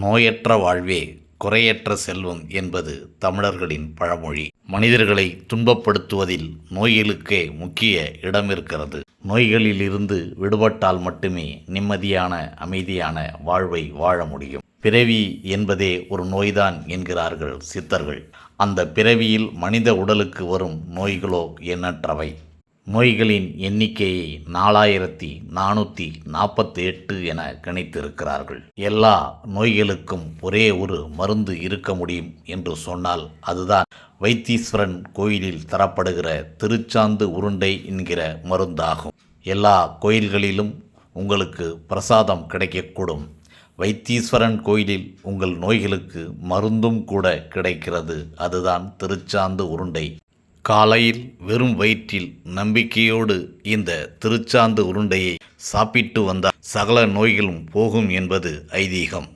நோயற்ற வாழ்வே குறையற்ற செல்வம் என்பது தமிழர்களின் பழமொழி. மனிதர்களை துன்பப்படுத்துவதில் நோய்களுக்கே முக்கிய இடம் இருக்கிறது. நோய்களிலிருந்து விடுபட்டால் மட்டுமே நிம்மதியான அமைதியான வாழ்வை வாழ முடியும். பிறவி என்பதே ஒரு நோய்தான் என்கிறார்கள் சித்தர்கள். அந்த பிறவியில் மனித உடலுக்கு வரும் நோய்களோ எண்ணற்றவை. நோய்களின் எண்ணிக்கையை 4448 என கணித்திருக்கிறார்கள். எல்லா நோய்களுக்கும் ஒரே ஒரு மருந்து இருக்க முடியும் என்று சொன்னால் அதுதான் வைத்தீஸ்வரன் கோயிலில் தரப்படுகிற திருச்சாந்து உருண்டை என்கிற மருந்தாகும். எல்லா கோயில்களிலும் உங்களுக்கு பிரசாதம் கிடைக்கக்கூடும். வைத்தீஸ்வரன் கோயிலில் உங்கள் நோய்களுக்கு மருந்தும் கூட கிடைக்கிறது. அதுதான் திருச்சாந்து உருண்டை. காலையில் வெறும் வயிற்றில் நம்பிக்கையோடு இந்த திருச்சாந்து உருண்டையை சாப்பிட்டு வந்தால் சகல நோய்களும் போகும் என்பது ஐதீகம்.